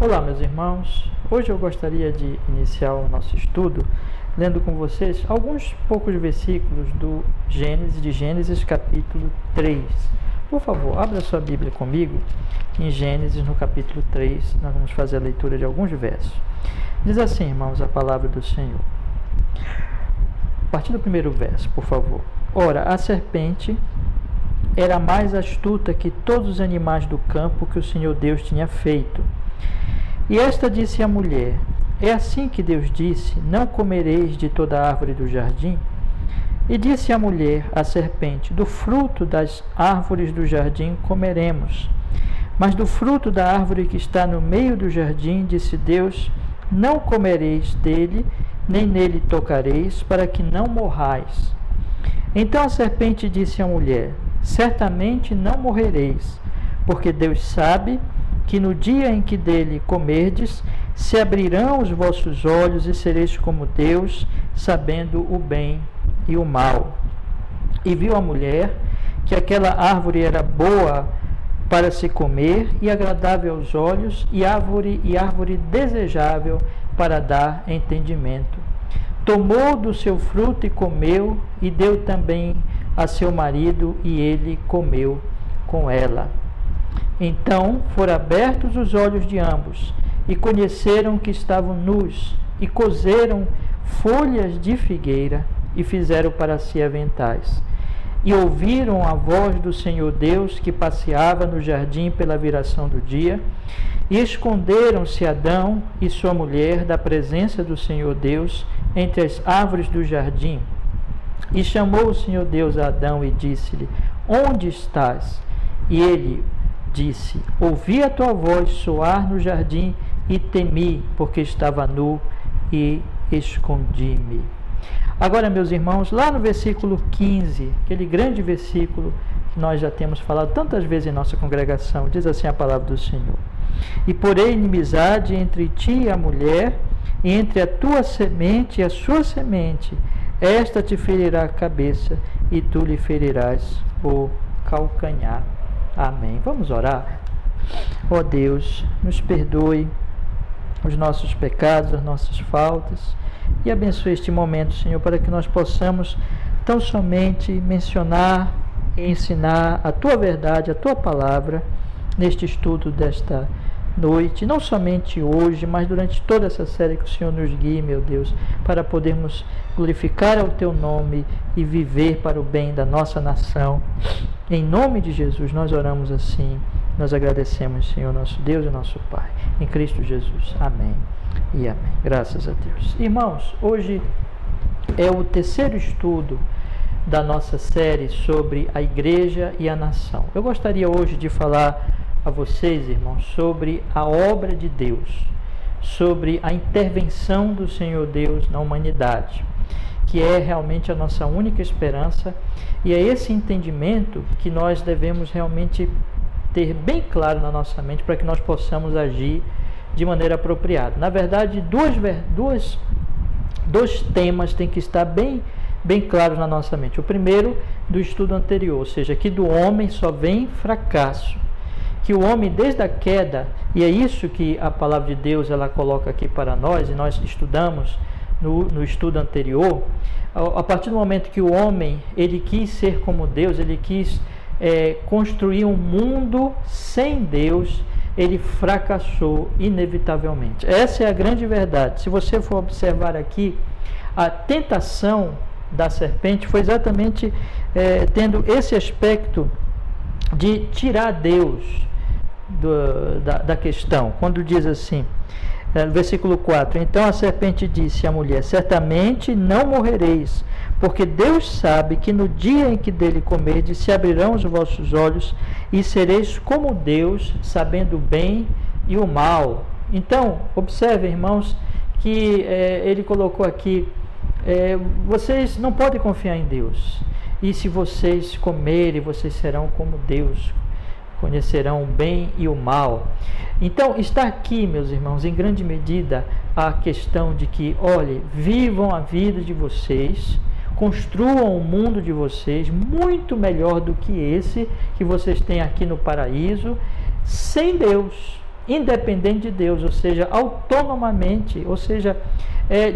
Olá, meus irmãos. Hoje eu gostaria de iniciar o nosso estudo lendo com vocês alguns poucos versículos de Gênesis capítulo 3. Por favor, abra sua Bíblia comigo em Gênesis no capítulo 3. Nós vamos fazer a leitura de alguns versos. Diz assim, irmãos, a palavra do Senhor. A partir do primeiro verso, por favor. Ora, a serpente era mais astuta que todos os animais do campo que o Senhor Deus tinha feito. E esta disse à mulher: é assim que Deus disse: não comereis de toda a árvore do jardim? E disse a mulher à serpente: do fruto das árvores do jardim comeremos. Mas do fruto da árvore que está no meio do jardim, disse Deus: não comereis dele, nem nele tocareis, para que não morrais. Então a serpente disse à mulher: certamente não morrereis, porque Deus sabe que no dia em que dele comerdes, se abrirão os vossos olhos e sereis como Deus, sabendo o bem e o mal. E viu a mulher que aquela árvore era boa para se comer e agradável aos olhos, e árvore desejável para dar entendimento. Tomou do seu fruto e comeu, e deu também a seu marido, e ele comeu com ela. Então foram abertos os olhos de ambos, e conheceram que estavam nus, e coseram folhas de figueira, e fizeram para si aventais. E ouviram a voz do Senhor Deus, que passeava no jardim pela viração do dia, e esconderam-se Adão e sua mulher da presença do Senhor Deus entre as árvores do jardim. E chamou o Senhor Deus a Adão e disse-lhe: onde estás? E ele disse: ouvi a tua voz soar no jardim e temi, porque estava nu e escondi-me. Agora, meus irmãos, lá no versículo 15, aquele grande versículo que nós já temos falado tantas vezes em nossa congregação, diz assim a palavra do Senhor: e porém inimizade entre ti e a mulher, e entre a tua semente e a sua semente, esta te ferirá a cabeça, e tu lhe ferirás o calcanhar. Amém. Vamos orar? Ó Deus, nos perdoe os nossos pecados, as nossas faltas, e abençoe este momento, Senhor, para que nós possamos tão somente mencionar e ensinar a Tua verdade, a Tua palavra, neste estudo desta noite, não somente hoje, mas durante toda essa série, que o Senhor nos guie, meu Deus, para podermos glorificar ao Teu nome e viver para o bem da nossa nação. Em nome de Jesus, nós oramos assim, nós agradecemos, Senhor, nosso Deus e nosso Pai, em Cristo Jesus. Amém e amém. Graças a Deus. Irmãos, hoje é o terceiro estudo da nossa série sobre a igreja e a nação. Eu gostaria hoje de falar a vocês, irmãos, sobre a obra de Deus, sobre a intervenção do Senhor Deus na humanidade, que é realmente a nossa única esperança, e é esse entendimento que nós devemos realmente ter bem claro na nossa mente, para que nós possamos agir de maneira apropriada. Na verdade, dois temas têm que estar bem claros na nossa mente. O primeiro, do estudo anterior, ou seja, que do homem só vem fracasso, que o homem desde a queda, e é isso que a palavra de Deus ela coloca aqui para nós, e nós estudamos no estudo anterior, a partir do momento que o homem ele quis ser como Deus, ele quis construir um mundo sem Deus, ele fracassou inevitavelmente. Essa é a grande verdade. Se você for observar aqui, a tentação da serpente foi exatamente tendo esse aspecto de tirar Deus da questão, quando diz assim, versículo 4: então a serpente disse à mulher: certamente não morrereis, porque Deus sabe que no dia em que dele comerdes, se abrirão os vossos olhos, e sereis como Deus, sabendo o bem e o mal. Então, observe, irmãos, que ele colocou aqui, vocês não podem confiar em Deus, e se vocês comerem, vocês serão como Deus, conhecerão o bem e o mal. Então está aqui, meus irmãos, em grande medida a questão de que, olhe, vivam a vida de vocês, construam o mundo de vocês muito melhor do que esse que vocês têm aqui no paraíso, sem Deus. independente de Deus, ou seja, autonomamente, ou seja,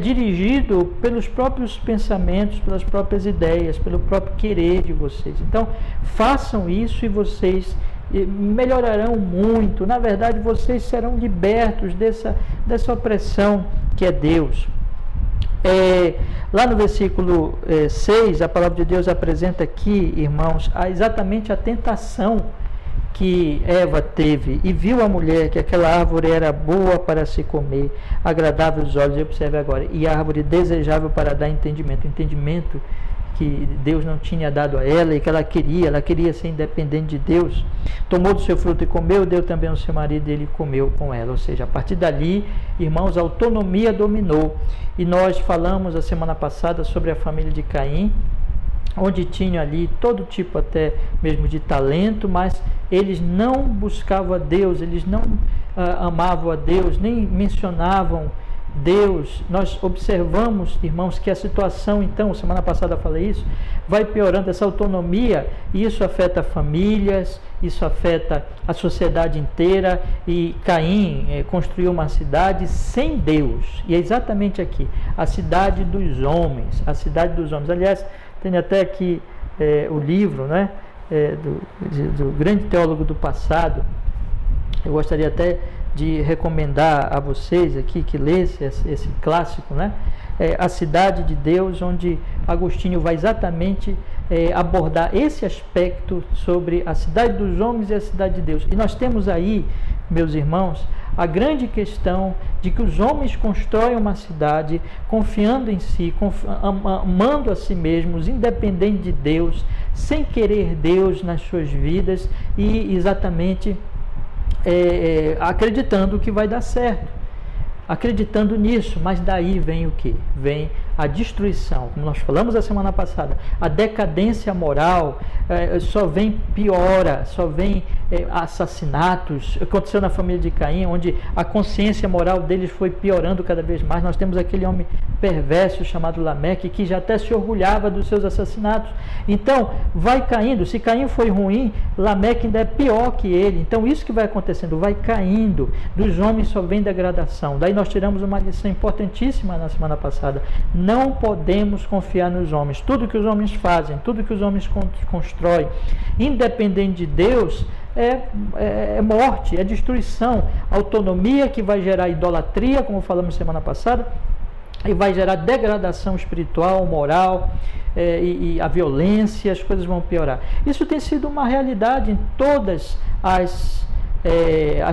dirigido pelos próprios pensamentos, pelas próprias ideias, pelo próprio querer de vocês. Então, façam isso e vocês melhorarão muito. Na verdade, vocês serão libertos dessa opressão que é Deus. Lá no versículo 6, a palavra de Deus apresenta aqui, irmãos, exatamente a tentação que Eva teve, e viu a mulher que aquela árvore era boa para se comer, agradável aos olhos, observe agora, e árvore desejável para dar entendimento, entendimento que Deus não tinha dado a ela e que ela queria ser independente de Deus. Tomou do seu fruto e comeu, deu também ao seu marido e ele comeu com ela. Ou seja, a partir dali, irmãos, a autonomia dominou. E nós falamos a semana passada sobre a família de Caim, onde tinha ali todo tipo até mesmo de talento, mas eles não buscavam a Deus, eles não amavam a Deus, nem mencionavam Deus. Nós observamos, irmãos, que a situação, então, semana passada eu falei isso, vai piorando, essa autonomia, e isso afeta famílias, isso afeta a sociedade inteira, e Caim construiu uma cidade sem Deus, e é exatamente aqui, a cidade dos homens, aliás, tem até aqui o livro, né, do grande teólogo do passado. Eu gostaria até de recomendar a vocês aqui que lesse esse clássico, né? A Cidade de Deus, onde Agostinho vai exatamente abordar esse aspecto sobre a cidade dos homens e a cidade de Deus. E nós temos aí, meus irmãos, a grande questão de que os homens constroem uma cidade confiando em si, amando a si mesmos, independente de Deus, sem querer Deus nas suas vidas e exatamente acreditando que vai dar certo, acreditando nisso, mas daí vem o que? Vem a destruição, como nós falamos a semana passada, a decadência moral, só vem piora, só vem assassinatos. Aconteceu na família de Caim, onde a consciência moral deles foi piorando cada vez mais. Nós temos aquele homem perverso chamado Lameque, que já até se orgulhava dos seus assassinatos. Então, vai caindo. Se Caim foi ruim, Lameque ainda é pior que ele. Então, isso que vai acontecendo, vai caindo. Dos homens só vem degradação. Daí nós tiramos uma lição importantíssima na semana passada. Não podemos confiar nos homens. Tudo que os homens fazem, tudo que os homens constroem, independente de Deus, é morte, é destruição. Autonomia que vai gerar idolatria, como falamos semana passada, e vai gerar degradação espiritual, moral, e a violência, as coisas vão piorar. Isso tem sido uma realidade em todas as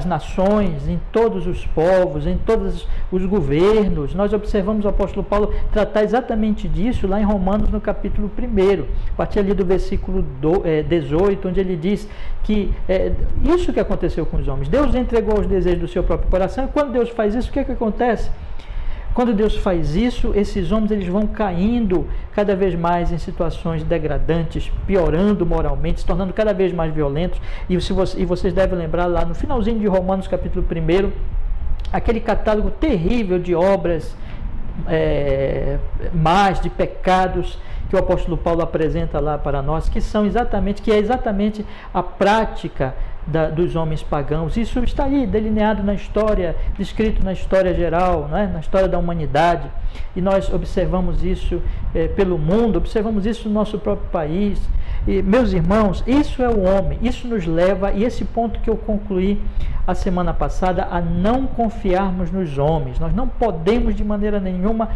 nações, em todos os povos, em todos os governos. Nós observamos o apóstolo Paulo tratar exatamente disso lá em Romanos, no capítulo 1, a partir ali do versículo 18, onde ele diz que isso que aconteceu com os homens. Deus entregou os desejos do seu próprio coração, e quando Deus faz isso, o que acontece? Quando Deus faz isso, esses homens eles vão caindo cada vez mais em situações degradantes, piorando moralmente, se tornando cada vez mais violentos. E vocês devem lembrar lá no finalzinho de Romanos capítulo 1, aquele catálogo terrível de obras más, de pecados que o apóstolo Paulo apresenta lá para nós, que é exatamente a prática dos homens pagãos. Isso está aí delineado na história, descrito na história geral, né? Na história da humanidade, e nós observamos isso pelo mundo, observamos isso no nosso próprio país. E, meus irmãos, isso é o homem, isso nos leva, e esse ponto que eu concluí a semana passada, a não confiarmos nos homens. Nós não podemos de maneira nenhuma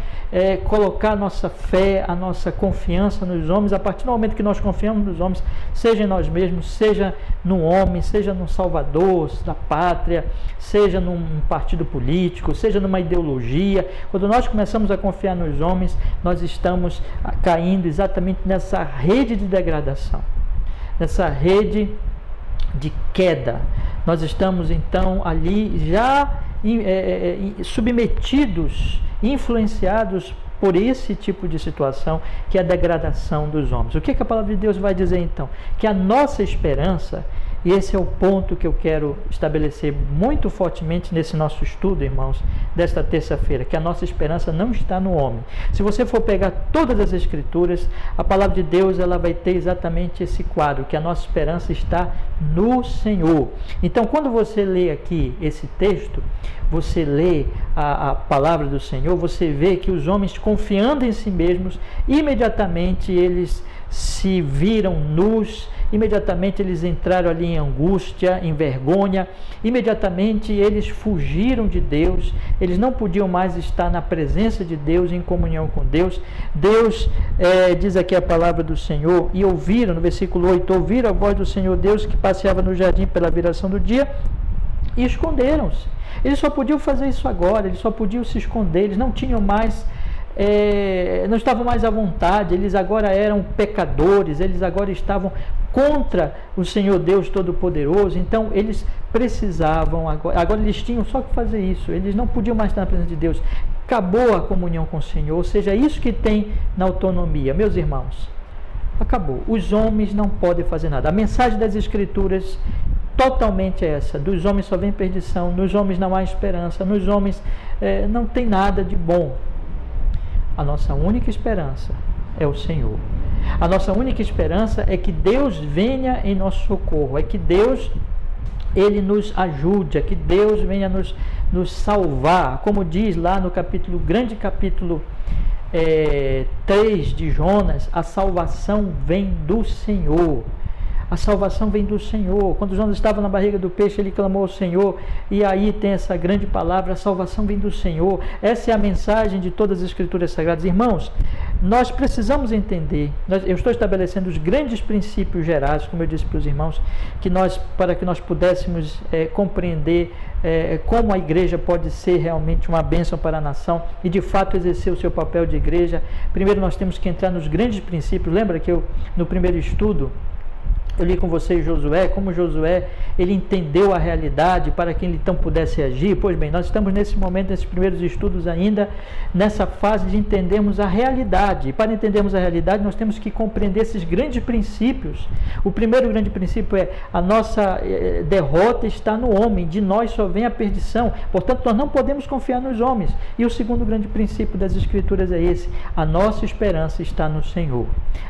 colocar a nossa fé, a nossa confiança nos homens. A partir do momento que nós confiamos nos homens, seja em nós mesmos, seja no homem, seja no Salvador da pátria, seja num partido político, seja numa ideologia, quando nós começamos a confiar nos homens, nós estamos caindo exatamente nessa rede de degradação, nessa rede de queda. Nós estamos então ali já submetidos, influenciados por esse tipo de situação, que é a degradação dos homens. O que a palavra de Deus vai dizer então? Que a nossa esperança E esse é o ponto que eu quero estabelecer muito fortemente nesse nosso estudo, irmãos, desta terça-feira, que a nossa esperança não está no homem. Se você for pegar todas as Escrituras, a palavra de Deus ela vai ter exatamente esse quadro, que a nossa esperança está no Senhor. Então, quando você lê aqui esse texto, você lê a palavra do Senhor, você vê que os homens, confiando em si mesmos, imediatamente eles se viram nus, imediatamente eles entraram ali em angústia, em vergonha, imediatamente eles fugiram de Deus, eles não podiam mais estar na presença de Deus, em comunhão com Deus. Deus, diz aqui a palavra do Senhor, e ouviram, no versículo 8, ouviram a voz do Senhor Deus que passeava no jardim pela viração do dia, e esconderam-se. Eles só podiam fazer isso agora, eles só podiam se esconder, eles não tinham mais, não estavam mais à vontade, eles agora eram pecadores, eles agora estavam contra o Senhor Deus Todo-Poderoso, então eles precisavam, agora eles tinham só que fazer isso, eles não podiam mais estar na presença de Deus, acabou a comunhão com o Senhor, ou seja, isso que tem na autonomia. Meus irmãos, acabou, os homens não podem fazer nada. A mensagem das Escrituras totalmente essa, dos homens só vem perdição, nos homens não há esperança, nos homens não tem nada de bom. A nossa única esperança é o Senhor. A nossa única esperança é que Deus venha em nosso socorro, é que Deus Ele nos ajude, é que Deus venha nos salvar, como diz lá no grande capítulo 3 de Jonas, a salvação vem do Senhor. A salvação vem do Senhor. Quando Jonas estava na barriga do peixe, ele clamou ao Senhor, e aí tem essa grande palavra, a salvação vem do Senhor. Essa é a mensagem de todas as Escrituras Sagradas. Irmãos, nós precisamos entender, eu estou estabelecendo os grandes princípios gerais, como eu disse para os irmãos, para que nós pudéssemos compreender como a igreja pode ser realmente uma bênção para a nação e de fato exercer o seu papel de igreja. Primeiro nós temos que entrar nos grandes princípios. Lembra que no primeiro estudo eu li com vocês Josué, como Josué, ele entendeu a realidade para que ele então pudesse agir. Pois bem, nós estamos nesse momento, nesses primeiros estudos ainda, nessa fase de entendermos a realidade. E para entendermos a realidade, nós temos que compreender esses grandes princípios. O primeiro grande princípio é a nossa derrota está no homem, de nós só vem a perdição. Portanto, nós não podemos confiar nos homens. E o segundo grande princípio das Escrituras é esse: a nossa esperança está no Senhor.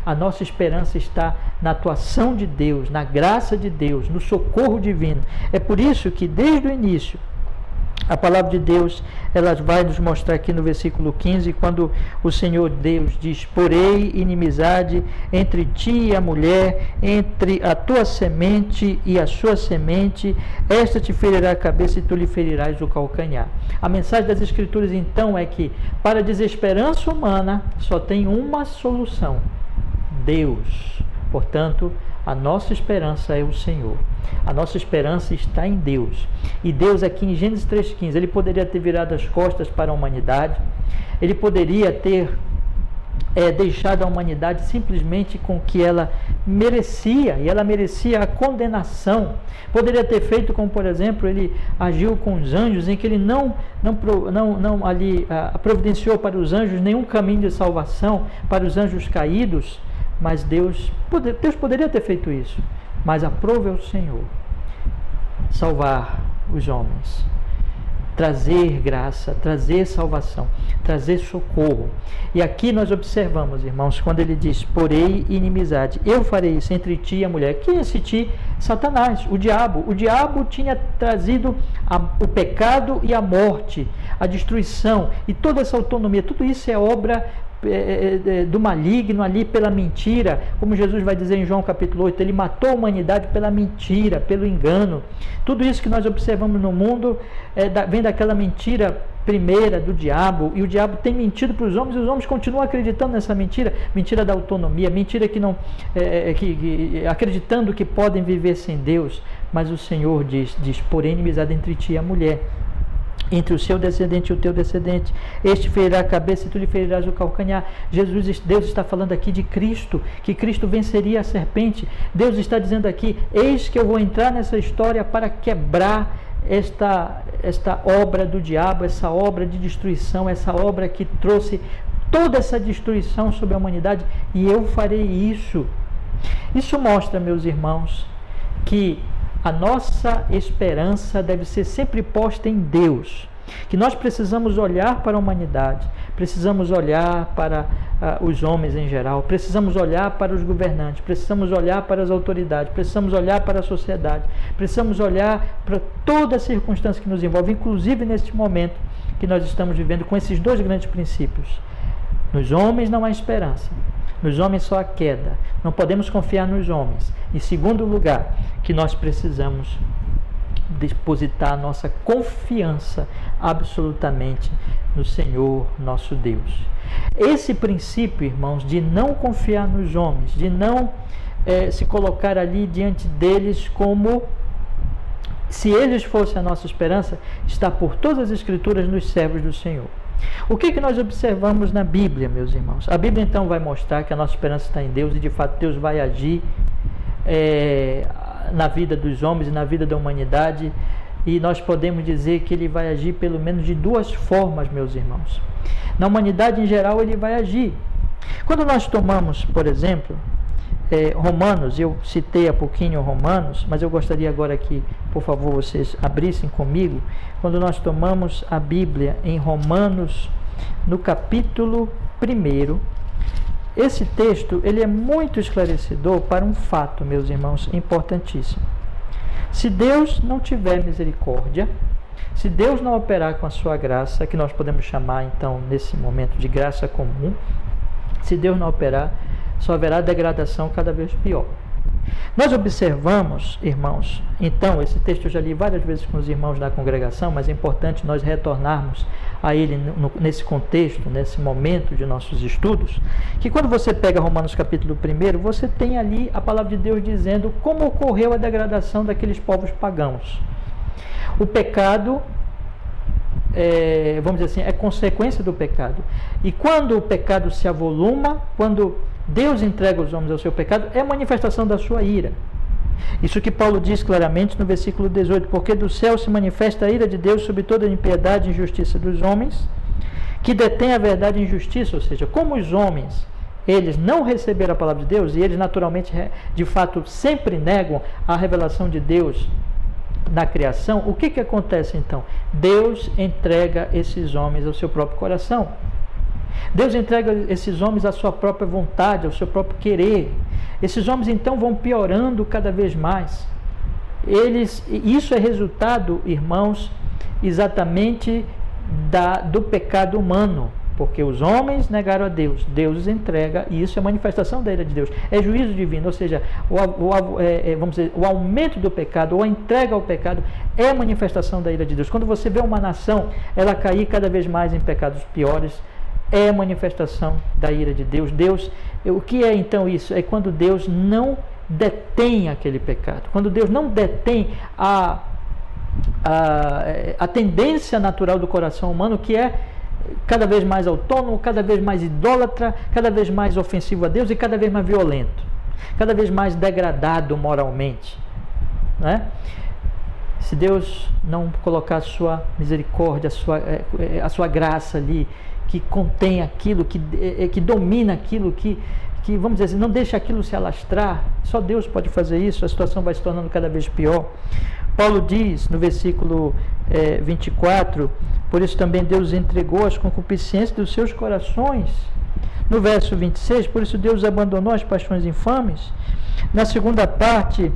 A nossa esperança está na atuação de Deus, na graça de Deus, no socorro divino. É por isso que desde o início a palavra de Deus ela vai nos mostrar aqui no versículo 15, quando o Senhor Deus diz: porém inimizade entre ti e a mulher, entre a tua semente e a sua semente, esta te ferirá a cabeça e tu lhe ferirás o calcanhar. A mensagem das Escrituras então é que para a desesperança humana só tem uma solução: Deus. Portanto, a nossa esperança é o Senhor. A nossa esperança está em Deus. E Deus aqui em Gênesis 3,15, Ele poderia ter virado as costas para a humanidade. Ele poderia ter deixado a humanidade simplesmente com o que ela merecia. E ela merecia a condenação. Poderia ter feito como, por exemplo, Ele agiu com os anjos, em que Ele não ali providenciou para os anjos nenhum caminho de salvação para os anjos caídos. Mas Deus poderia ter feito isso, mas aprove ao Senhor salvar os homens, trazer graça, trazer salvação, trazer socorro. E aqui nós observamos, irmãos, quando ele diz: porém inimizade, eu farei isso entre ti e a mulher. Quem é esse ti? Satanás, o diabo. O diabo tinha trazido o pecado e a morte, a destruição, e toda essa autonomia, tudo isso é obra do maligno ali, pela mentira, como Jesus vai dizer em João capítulo 8, ele matou a humanidade pela mentira, pelo engano. Tudo isso que nós observamos no mundo vem daquela mentira primeira do diabo, e o diabo tem mentido para os homens, e os homens continuam acreditando nessa mentira, mentira da autonomia, mentira que não acreditando que podem viver sem Deus. Mas o Senhor diz, porém inimizade entre ti e a mulher, entre o seu descendente e o teu descendente, este ferirá a cabeça e tu lhe ferirás o calcanhar. Deus está falando aqui de Cristo, que Cristo venceria a serpente. Deus está dizendo aqui: eis que eu vou entrar nessa história para quebrar esta obra do diabo, essa obra de destruição, essa obra que trouxe toda essa destruição sobre a humanidade, e eu farei isso. Isso mostra, meus irmãos, que a nossa esperança deve ser sempre posta em Deus. Que nós precisamos olhar para a humanidade, precisamos olhar para os homens em geral, precisamos olhar para os governantes, precisamos olhar para as autoridades, precisamos olhar para a sociedade, precisamos olhar para toda a circunstância que nos envolve, inclusive neste momento que nós estamos vivendo, com esses dois grandes princípios. Nos homens não há esperança, nos homens só há queda, não podemos confiar nos homens. Em segundo lugar, que nós precisamos depositar a nossa confiança absolutamente no Senhor nosso Deus. Esse princípio, irmãos, de não confiar nos homens, de não se colocar ali diante deles como se eles fossem a nossa esperança, está por todas as Escrituras nos servos do Senhor. O que nós observamos na Bíblia, meus irmãos? A Bíblia então vai mostrar que a nossa esperança está em Deus e de fato Deus vai agir na vida dos homens e na vida da humanidade, e nós podemos dizer que ele vai agir pelo menos de duas formas, meus irmãos. Na humanidade em geral ele vai agir. Quando nós tomamos, por exemplo, Romanos, eu citei há pouquinho Romanos, mas eu gostaria agora que, por favor, vocês abrissem comigo, quando nós tomamos a Bíblia em Romanos, no capítulo 1, esse texto ele é muito esclarecedor para um fato, meus irmãos, importantíssimo. Se Deus não tiver misericórdia, se Deus não operar com a sua graça, que nós podemos chamar então nesse momento de graça comum, se Deus não operar, só haverá degradação cada vez pior. Nós observamos, irmãos, então, esse texto eu já li várias vezes com os irmãos da congregação, mas é importante nós retornarmos a ele nesse contexto, nesse momento de nossos estudos, que quando você pega Romanos capítulo 1, você tem ali a palavra de Deus dizendo como ocorreu a degradação daqueles povos pagãos. O pecado, vamos dizer assim, é consequência do pecado. E quando o pecado se avoluma, quando Deus entrega os homens ao seu pecado, é manifestação da sua ira. Isso que Paulo diz claramente no versículo 18, porque do céu se manifesta a ira de Deus sobre toda a impiedade e injustiça dos homens, que detém a verdade e injustiça, ou seja, como os homens, eles não receberam a palavra de Deus, e eles naturalmente, de fato, sempre negam a revelação de Deus na criação, o que acontece então? Deus entrega esses homens ao seu próprio coração. Deus entrega esses homens à sua própria vontade, ao seu próprio querer. Esses homens então vão piorando cada vez mais. Isso é resultado, irmãos, exatamente do pecado humano, porque os homens negaram a Deus, Deus os entrega, e isso é manifestação da ira de Deus, é juízo divino, ou seja, vamos dizer, o aumento do pecado, ou a entrega ao pecado, é manifestação da ira de Deus. Quando você vê uma nação, ela cair cada vez mais em pecados piores, é manifestação da ira de Deus. O que é então isso? É quando Deus não detém aquele pecado, quando Deus não detém a tendência natural do coração humano, que é cada vez mais autônomo, cada vez mais idólatra, cada vez mais ofensivo a Deus e cada vez mais violento, cada vez mais degradado moralmente, né? Se Deus não colocar a sua misericórdia, a sua graça ali, que contém aquilo, que domina aquilo, que vamos dizer assim, não deixa aquilo se alastrar, só Deus pode fazer isso, a situação vai se tornando cada vez pior. Paulo diz no versículo 24, por isso também Deus entregou as concupiscências dos seus corações. No verso 26, por isso Deus abandonou as paixões infames. Na segunda parte,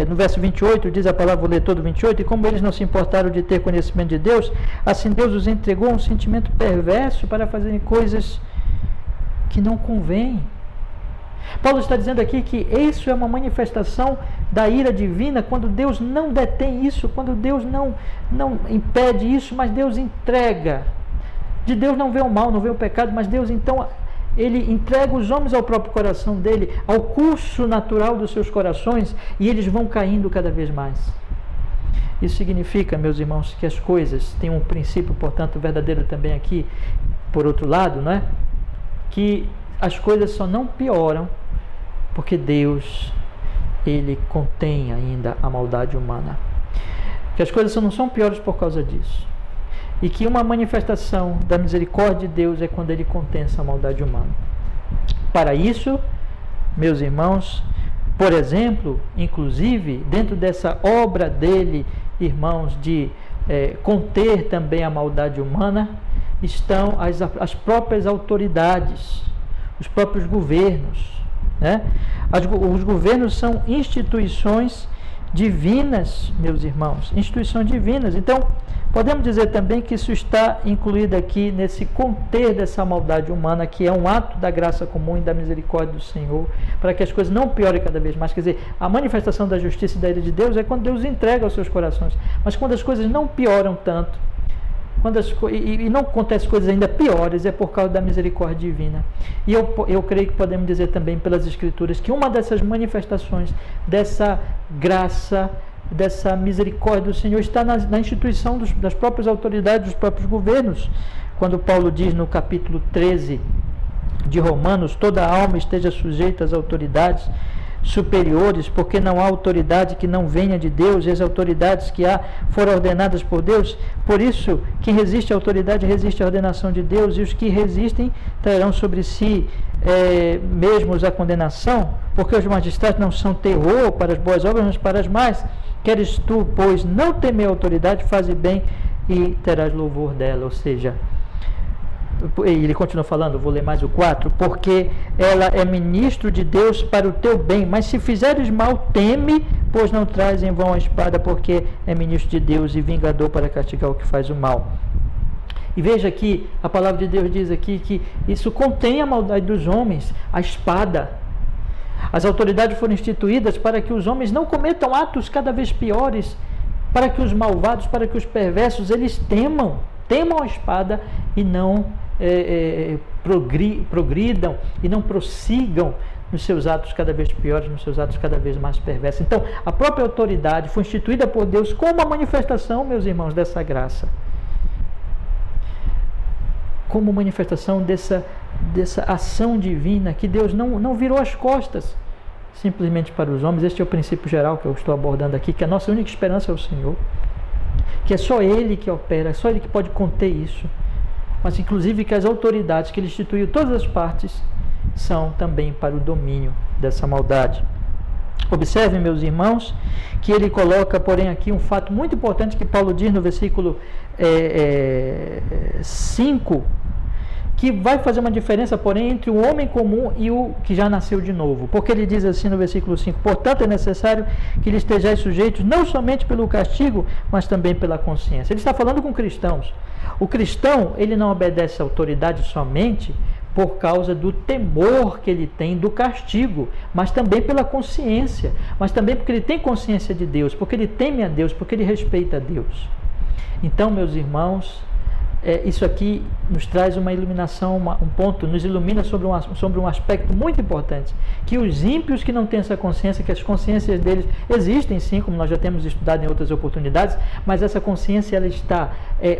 no verso 28, diz a palavra, vou ler todo 28, e como eles não se importaram de ter conhecimento de Deus, assim Deus os entregou a um sentimento perverso para fazerem coisas que não convêm. Paulo está dizendo aqui que isso é uma manifestação da ira divina, quando Deus não detém isso, quando Deus não impede isso, mas Deus entrega. De Deus não vê o mal, não vê o pecado, mas Deus então, ele entrega os homens ao próprio coração dele, ao curso natural dos seus corações, e eles vão caindo cada vez mais. Isso significa, meus irmãos, que as coisas têm um princípio, portanto, verdadeiro também aqui, por outro lado, né? Que as coisas só não pioram porque Deus, ele contém ainda a maldade humana. Que as coisas só não são piores por causa disso. E que uma manifestação da misericórdia de Deus é quando ele contém essa maldade humana. Para isso, meus irmãos, Por exemplo, inclusive, dentro dessa obra dele, irmãos, de conter também a maldade humana, estão as próprias autoridades, os próprios governos, né? Os governos são instituições divinas, meus irmãos, instituições divinas. Então, podemos dizer também que isso está incluído aqui nesse conter dessa maldade humana, que é um ato da graça comum e da misericórdia do Senhor, para que as coisas não piorem cada vez mais. Quer dizer, a manifestação da justiça e da ira de Deus é quando Deus entrega aos seus corações, mas quando as coisas não pioram tanto, e não acontecem coisas ainda piores, é por causa da misericórdia divina. E eu creio que podemos dizer também pelas Escrituras que uma dessas manifestações dessa graça, dessa misericórdia do Senhor está na instituição das próprias autoridades, dos próprios governos. Quando Paulo diz no capítulo 13 de Romanos: toda alma esteja sujeita às autoridades superiores, porque não há autoridade que não venha de Deus, e as autoridades que há foram ordenadas por Deus. Por isso, quem resiste à autoridade resiste à ordenação de Deus, e os que resistem trarão sobre si mesmos a condenação, porque os magistrados não são terror para as boas obras, mas para as más. Queres tu, pois, não temer a autoridade, faze bem e terás louvor dela. Ou seja, ele continua falando, vou ler mais o 4, porque ela é ministro de Deus para o teu bem, mas se fizeres mal, teme, pois não traz em vão a espada, porque é ministro de Deus e vingador para castigar o que faz o mal. E veja que a palavra de Deus diz aqui que isso contém a maldade dos homens, a espada. As autoridades foram instituídas para que os homens não cometam atos cada vez piores, para que os malvados, para que os perversos, eles temam a espada e não progridam e não prossigam nos seus atos cada vez piores, nos seus atos cada vez mais perversos. Então, a própria autoridade foi instituída por Deus como uma manifestação, meus irmãos, dessa graça, como manifestação dessa ação divina, que Deus não virou as costas simplesmente para os homens. Este é o princípio geral que eu estou abordando aqui, que a nossa única esperança é o Senhor, que é só Ele que opera, é só Ele que pode conter isso, mas inclusive que as autoridades que Ele instituiu, todas as partes, são também para o domínio dessa maldade. Observem, meus irmãos, que ele coloca, porém, aqui um fato muito importante que Paulo diz no versículo 5, que vai fazer uma diferença, porém, entre o homem comum e o que já nasceu de novo. Porque ele diz assim no versículo 5: portanto, é necessário que lhe estejais sujeitos, não somente pelo castigo, mas também pela consciência. Ele está falando com cristãos. O cristão, ele não obedece à autoridade somente por causa do temor que ele tem do castigo, mas também pela consciência, mas também porque ele tem consciência de Deus, porque ele teme a Deus, porque ele respeita a Deus. Então, meus irmãos, isso aqui nos traz uma iluminação, um ponto, nos ilumina sobre um aspecto muito importante, que os ímpios que não têm essa consciência, que as consciências deles existem sim, como nós já temos estudado em outras oportunidades, mas essa consciência ela está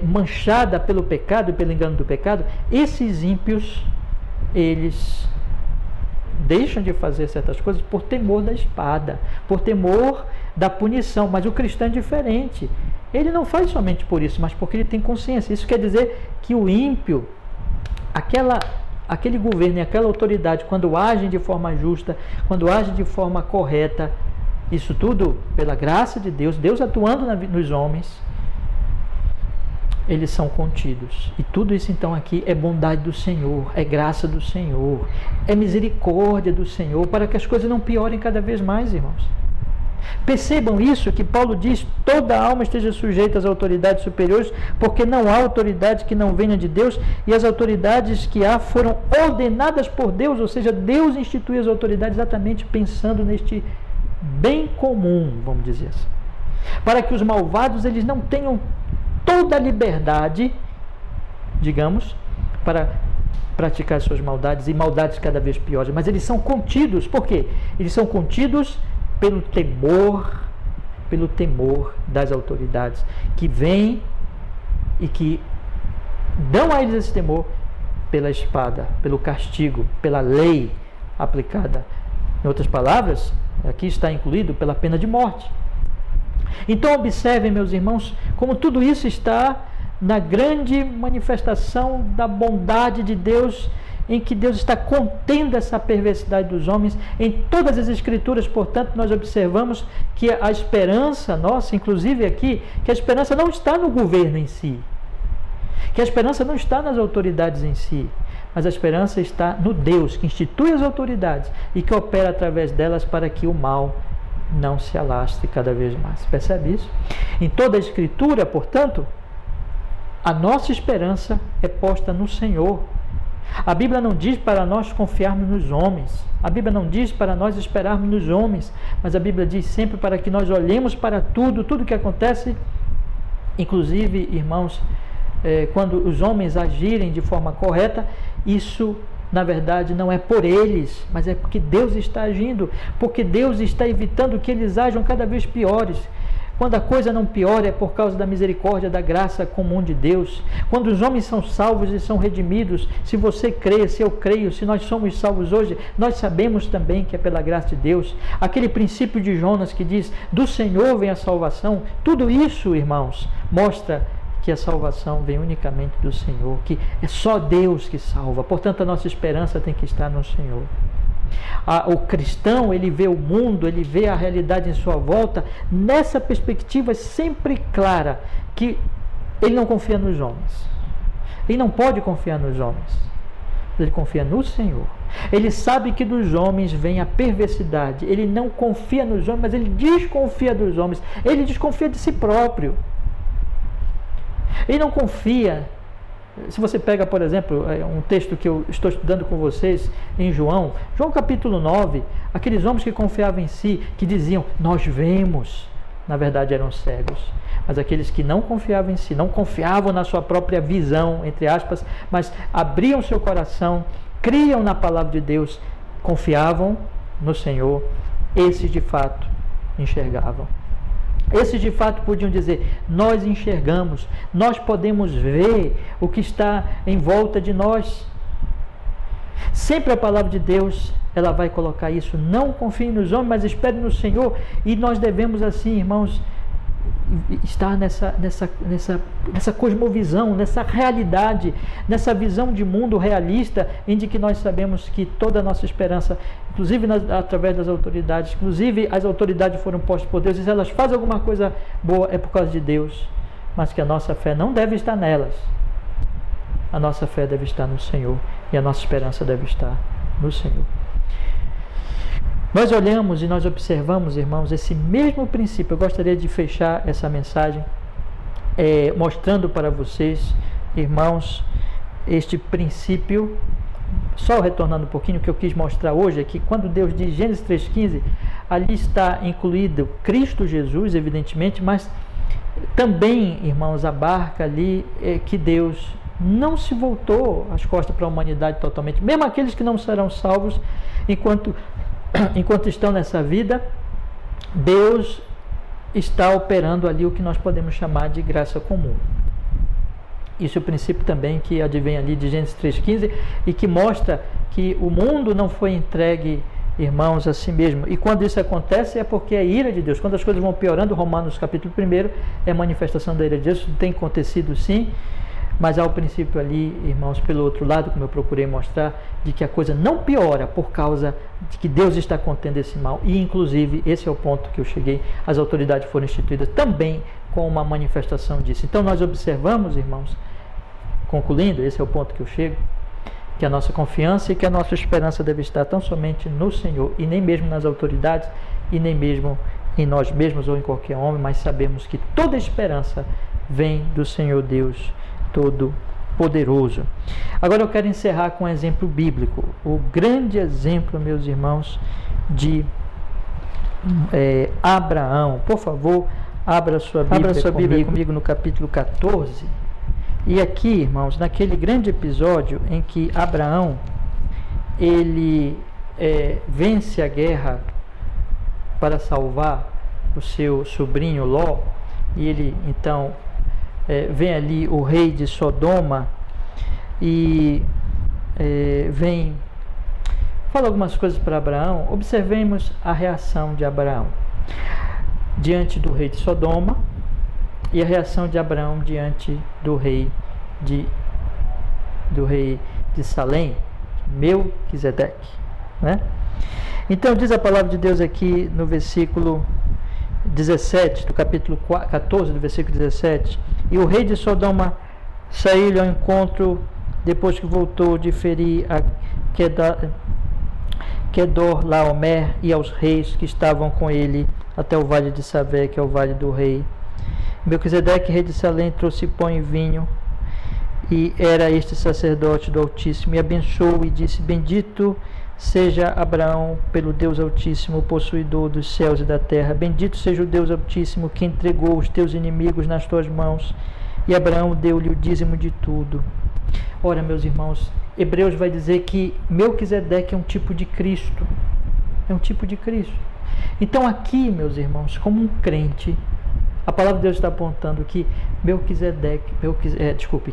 manchada pelo pecado e pelo engano do pecado. Esses ímpios, eles deixam de fazer certas coisas por temor da espada, por temor da punição, mas o cristão é diferente. Ele não faz somente por isso, mas porque ele tem consciência. Isso quer dizer que o ímpio, aquele governo e aquela autoridade, quando agem de forma justa, quando agem de forma correta, isso tudo pela graça de Deus, Deus atuando nos homens, eles são contidos. E tudo isso então aqui é bondade do Senhor, é graça do Senhor, é misericórdia do Senhor, para que as coisas não piorem cada vez mais, irmãos. Percebam isso, que Paulo diz: toda alma esteja sujeita às autoridades superiores, porque não há autoridade que não venha de Deus, e as autoridades que há foram ordenadas por Deus. Ou seja, Deus institui as autoridades exatamente pensando neste bem comum, vamos dizer assim, para que os malvados eles não tenham toda a liberdade, digamos, para praticar suas maldades, e maldades cada vez piores, mas eles são contidos. Por quê? Eles são contidos pelo temor das autoridades, que vêm e que dão a eles esse temor pela espada, pelo castigo, pela lei aplicada. Em outras palavras, aqui está incluído pela pena de morte. Então observem, meus irmãos, como tudo isso está na grande manifestação da bondade de Deus em que Deus está contendo essa perversidade dos homens. Em todas as Escrituras, portanto, nós observamos que a esperança nossa, inclusive aqui, que a esperança não está no governo em si, que a esperança não está nas autoridades em si, mas a esperança está no Deus que institui as autoridades e que opera através delas para que o mal não se alastre cada vez mais. Percebe isso? Em toda a Escritura, portanto, a nossa esperança é posta no Senhor. A Bíblia não diz para nós confiarmos nos homens. A Bíblia não diz para nós esperarmos nos homens. Mas a Bíblia diz sempre para que nós olhemos para tudo que acontece. Inclusive, irmãos, quando os homens agirem de forma correta, isso, na verdade, não é por eles, mas é porque Deus está agindo. Porque Deus está evitando que eles ajam cada vez piores. Quando a coisa não piora é por causa da misericórdia, da graça comum de Deus. Quando os homens são salvos e são redimidos, se você crê, se eu creio, se nós somos salvos hoje, nós sabemos também que é pela graça de Deus. Aquele princípio de Jonas que diz, do Senhor vem a salvação, tudo isso, irmãos, mostra que a salvação vem unicamente do Senhor, que é só Deus que salva. Portanto, a nossa esperança tem que estar no Senhor. O cristão, ele vê o mundo, ele vê a realidade em sua volta nessa perspectiva sempre clara, que ele não confia nos homens, ele não pode confiar nos homens, ele confia no Senhor. Ele sabe que dos homens vem a perversidade, ele não confia nos homens, mas ele desconfia dos homens, ele desconfia de si próprio, ele não confia. Se você pega, por exemplo, um texto que eu estou estudando com vocês em João capítulo 9, aqueles homens que confiavam em si, que diziam, nós vemos, na verdade eram cegos. Mas aqueles que não confiavam em si, não confiavam na sua própria visão, entre aspas, mas abriam seu coração, criam na palavra de Deus, confiavam no Senhor, esses de fato enxergavam. Esses de fato podiam dizer, nós enxergamos, nós podemos ver o que está em volta de nós. Sempre a palavra de Deus, ela vai colocar isso, não confie nos homens, mas espere no Senhor. E nós devemos assim, irmãos, estar nessa cosmovisão, nessa realidade, nessa visão de mundo realista, em que nós sabemos que toda a nossa esperança, inclusive através das autoridades, inclusive as autoridades foram postas por Deus, e se elas fazem alguma coisa boa é por causa de Deus, mas que a nossa fé não deve estar nelas. A nossa fé deve estar no Senhor e a nossa esperança deve estar no Senhor. Nós olhamos e nós observamos, irmãos, esse mesmo princípio. Eu gostaria de fechar essa mensagem mostrando para vocês, irmãos, este princípio. Só retornando um pouquinho, o que eu quis mostrar hoje é que quando Deus diz Gênesis 3,15, ali está incluído Cristo Jesus, evidentemente, mas também, irmãos, abarca ali que Deus não se voltou as costas para a humanidade totalmente. Mesmo aqueles que não serão salvos enquanto estão nessa vida, Deus está operando ali o que nós podemos chamar de graça comum. Isso é o princípio também que advém ali de Gênesis 3,15 e que mostra que o mundo não foi entregue, irmãos, a si mesmo. E quando isso acontece é porque é a ira de Deus. Quando as coisas vão piorando, Romanos capítulo 1 é a manifestação da ira de Deus. Isso tem acontecido sim, mas há o princípio ali, irmãos, pelo outro lado, como eu procurei mostrar, de que a coisa não piora por causa de que Deus está contendo esse mal. E, inclusive, esse é o ponto que eu cheguei, as autoridades foram instituídas também com uma manifestação disso. Então, nós observamos, irmãos, concluindo, esse é o ponto que eu chego, que a nossa confiança e que a nossa esperança deve estar tão somente no Senhor, e nem mesmo nas autoridades, e nem mesmo em nós mesmos ou em qualquer homem, mas sabemos que toda esperança vem do Senhor Deus Todo-Poderoso. Agora eu quero encerrar com um exemplo bíblico, o grande exemplo, meus irmãos, de Abraão. Por favor, abra sua Bíblia comigo no capítulo 14. E aqui, irmãos, naquele grande episódio em que Abraão ele vence a guerra para salvar o seu sobrinho Ló, e ele então vem ali o rei de Sodoma e fala algumas coisas para Abraão. Observemos a reação de Abraão diante do rei de Sodoma e a reação de Abraão diante do rei de Salém. Melquisedeque, né? Então diz a palavra de Deus aqui no versículo 17, do capítulo 14, do versículo 17: e o rei de Sodoma saiu-lhe ao encontro depois que voltou de ferir a Quedorlaomer e aos reis que estavam com ele até o vale de Savé, que é o vale do rei. Melquisedeque, rei de Salém, trouxe pão e vinho, e era este sacerdote do Altíssimo, e abençoou e disse: bendito seja Abraão pelo Deus Altíssimo, possuidor dos céus e da terra. Bendito seja o Deus Altíssimo, que entregou os teus inimigos nas tuas mãos. E Abraão deu-lhe o dízimo de tudo. Ora, meus irmãos, Hebreus vai dizer que Melquisedeque é um tipo de Cristo. É um tipo de Cristo. Então aqui, meus irmãos, como um crente, a palavra de Deus está apontando que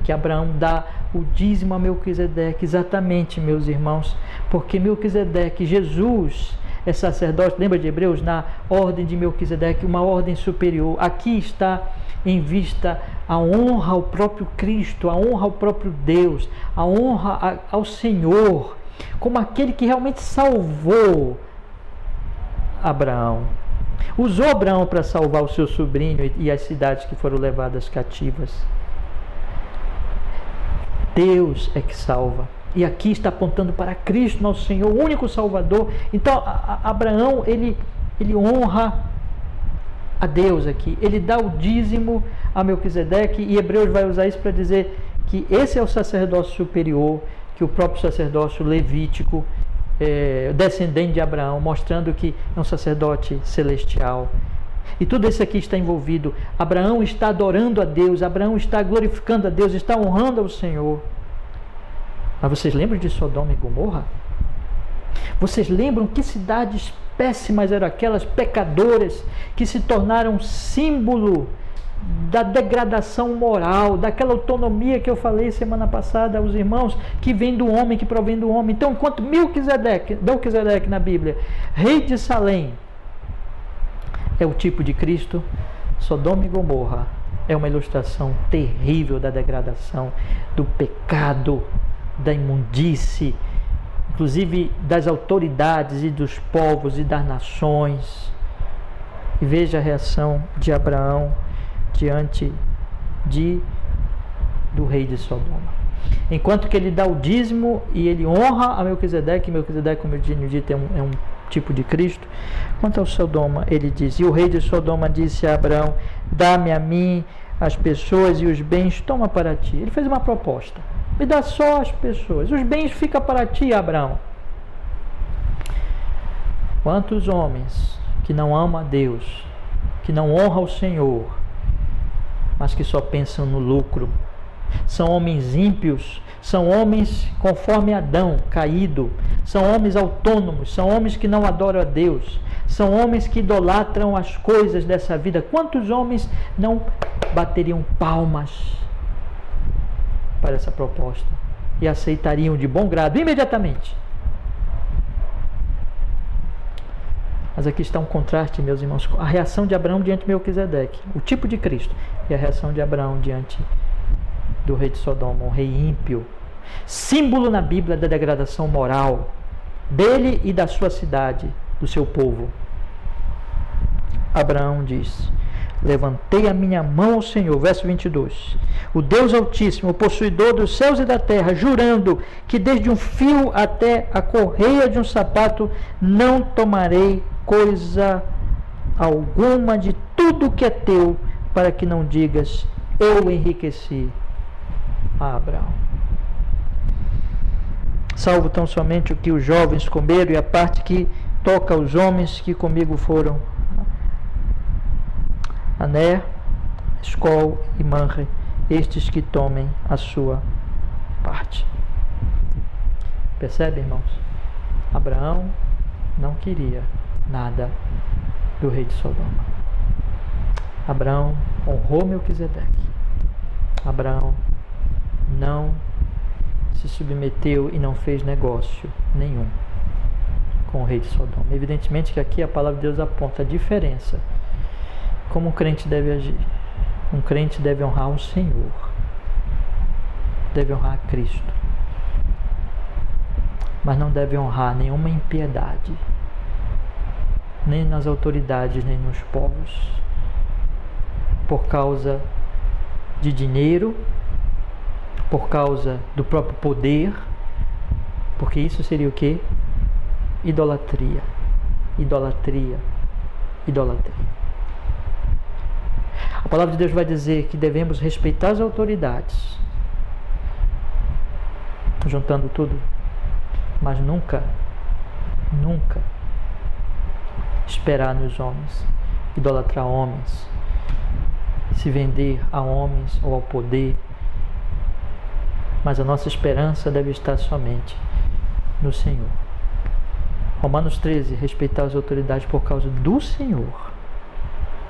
que Abraão dá o dízimo a Melquisedeque, exatamente, meus irmãos, porque Melquisedeque, Jesus, é sacerdote, lembra de Hebreus? Na ordem de Melquisedeque, uma ordem superior. Aqui está em vista a honra ao próprio Cristo, a honra ao próprio Deus, a honra ao Senhor, como aquele que realmente salvou Abraão. Usou Abraão para salvar o seu sobrinho e as cidades que foram levadas cativas. Deus é que salva. E aqui está apontando para Cristo, nosso Senhor, o único Salvador. Então, Abraão, ele honra a Deus aqui. Ele dá o dízimo a Melquisedeque, e Hebreus vai usar isso para dizer que esse é o sacerdócio superior, que o próprio sacerdócio levítico, descendente de Abraão, mostrando que é um sacerdote celestial. E tudo isso aqui está envolvido. Abraão está adorando a Deus, Abraão está glorificando a Deus, está honrando ao Senhor. Mas vocês lembram de Sodoma e Gomorra? Vocês lembram que cidades péssimas eram aquelas, pecadoras, que se tornaram símbolo da degradação moral, daquela autonomia que eu falei semana passada aos irmãos, que vem do homem, que provém do homem. Então, enquanto Melquisedeque na Bíblia, rei de Salém, é o tipo de Cristo, Sodoma e Gomorra é uma ilustração terrível da degradação, do pecado, da imundície, inclusive das autoridades e dos povos e das nações. E veja a reação de Abraão diante do rei de Sodoma. Enquanto que ele dá o dízimo e ele honra a Melquisedeque, como eu disse, é um tipo de Cristo. Quanto ao Sodoma, ele diz: e o rei de Sodoma disse a Abraão: dá-me a mim as pessoas e os bens, toma para ti. Ele fez uma proposta: me dá só as pessoas, os bens fica para ti, Abraão. Quantos homens que não amam a Deus, que não honram o Senhor, mas que só pensam no lucro, são homens ímpios, são homens conforme Adão, caído, são homens autônomos, são homens que não adoram a Deus, são homens que idolatram as coisas dessa vida. Quantos homens não bateriam palmas para essa proposta e aceitariam de bom grado imediatamente? Mas aqui está um contraste, meus irmãos, a reação de Abraão diante de Melquisedeque, o tipo de Cristo, e a reação de Abraão diante do rei de Sodoma, um rei ímpio, símbolo na Bíblia da degradação moral dele e da sua cidade, do seu povo. Abraão diz: levantei a minha mão ao Senhor, verso 22, o Deus Altíssimo, o possuidor dos céus e da terra, jurando que desde um fio até a correia de um sapato não tomarei coisa alguma de tudo que é teu, para que não digas: eu enriqueci a Abraão. Salvo tão somente o que os jovens comeram e a parte que toca aos homens que comigo foram Aner, Escol e Manre, estes que tomem a sua parte. Percebe, irmãos? Abraão não queria nada do rei de Sodoma. Abraão honrou Melquisedeque. Abraão não se submeteu e não fez negócio nenhum com o rei de Sodoma. Evidentemente que aqui a palavra de Deus aponta a diferença. Como um crente deve agir? Um crente deve honrar o Senhor, deve honrar a Cristo. mas não deve honrar nenhuma impiedade, nem nas autoridades, nem nos povos, por causa de dinheiro, por causa do próprio poder, porque isso seria o quê? Idolatria, idolatria, idolatria. A palavra de Deus vai dizer que devemos respeitar as autoridades, juntando tudo, mas nunca esperar nos homens, idolatrar homens, se vender a homens ou ao poder, mas a nossa esperança deve estar somente no Senhor. Romanos 13, respeitar as autoridades por causa do Senhor.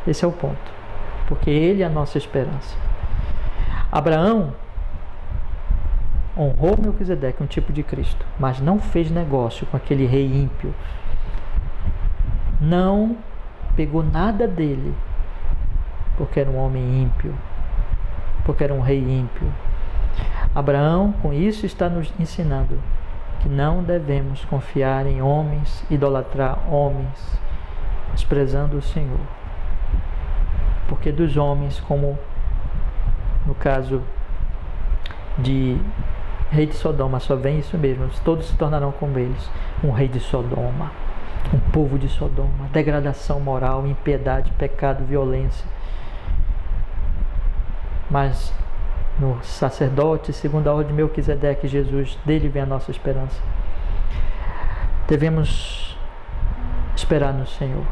Esse é o ponto, porque Ele é a nossa esperança. Abraão honrou Melquisedeque, um tipo de Cristo, mas não fez negócio com aquele rei ímpio. Não pegou nada dele, porque era um homem ímpio, porque era um rei ímpio. Abraão, com isso, está nos ensinando que não devemos confiar em homens, idolatrar homens, desprezando o Senhor. Porque dos homens, como no caso de rei de Sodoma, só vem isso mesmo, todos se tornarão como eles, um rei de Sodoma, um povo de Sodoma, degradação moral, impiedade, pecado, violência. Mas no sacerdote, segundo a ordem de Melquisedeque, Jesus, dele vem a nossa esperança. Devemos esperar no Senhor,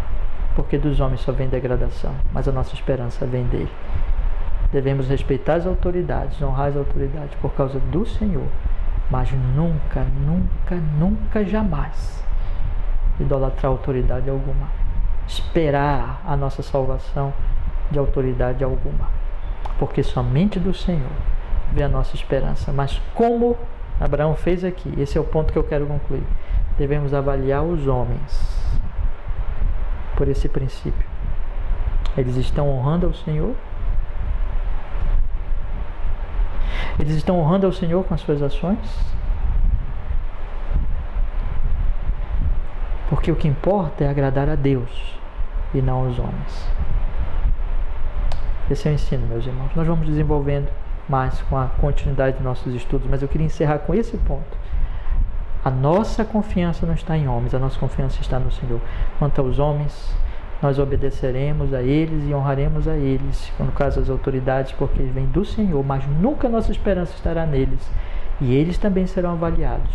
porque dos homens só vem degradação, mas a nossa esperança vem dele. Devemos respeitar as autoridades, honrar as autoridades por causa do Senhor, mas nunca, jamais idolatrar autoridade alguma, esperar a nossa salvação de autoridade alguma. Porque somente do Senhor vem a nossa esperança. Mas como Abraão fez aqui, esse é o ponto que eu quero concluir, devemos avaliar os homens por esse princípio. Eles estão honrando ao Senhor? Eles estão honrando ao Senhor com as suas ações? Porque o que importa é agradar a Deus e não aos homens. Esse é o ensino, meus irmãos. Nós vamos desenvolvendo mais com a continuidade de nossos estudos, mas eu queria encerrar com esse ponto. A nossa confiança não está em homens, a nossa confiança está no Senhor. Quanto aos homens, nós obedeceremos a eles e honraremos a eles, no caso as autoridades, porque eles vêm do Senhor, mas nunca a nossa esperança estará neles. E eles também serão avaliados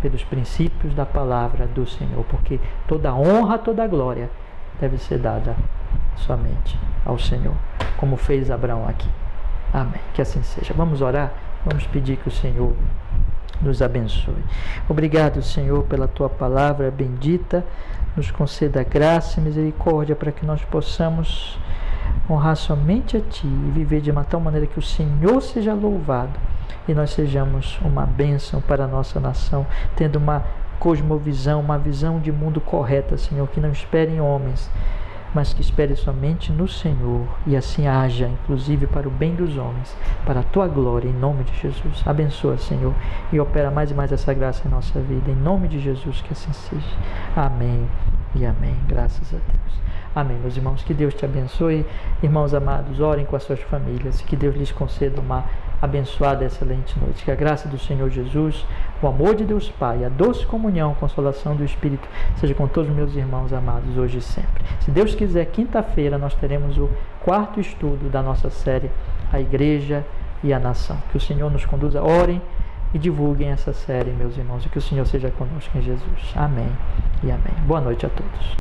pelos princípios da palavra do Senhor, porque toda honra, toda glória deve ser dada somente ao Senhor, como fez Abraão aqui. Amém. Que assim seja. Vamos orar? Vamos pedir que o Senhor nos abençoe. Obrigado, Senhor, pela Tua palavra bendita. Nos conceda graça e misericórdia para que nós possamos honrar somente a Ti e viver de uma tal maneira que o Senhor seja louvado e nós sejamos uma bênção para a nossa nação, tendo uma cosmovisão, uma visão de mundo correta, Senhor, que não espere em homens, mas que espere somente no Senhor, e assim haja, inclusive para o bem dos homens, para a Tua glória, em nome de Jesus. Abençoa, Senhor, e opera mais e mais essa graça em nossa vida, em nome de Jesus, que assim seja. Amém e amém. Graças a Deus. Amém, meus irmãos. Que Deus te abençoe. Irmãos amados, orem com as suas famílias, que Deus lhes conceda uma abençoada e excelente noite. Que a graça do Senhor Jesus, o amor de Deus Pai, a doce comunhão, a consolação do Espírito seja com todos os meus irmãos amados, hoje e sempre. Se Deus quiser, quinta-feira nós teremos o 4º estudo da nossa série, A Igreja e a Nação. Que o Senhor nos conduza. Orem e divulguem essa série, meus irmãos, e que o Senhor seja conosco em Jesus. Amém e amém. Boa noite a todos.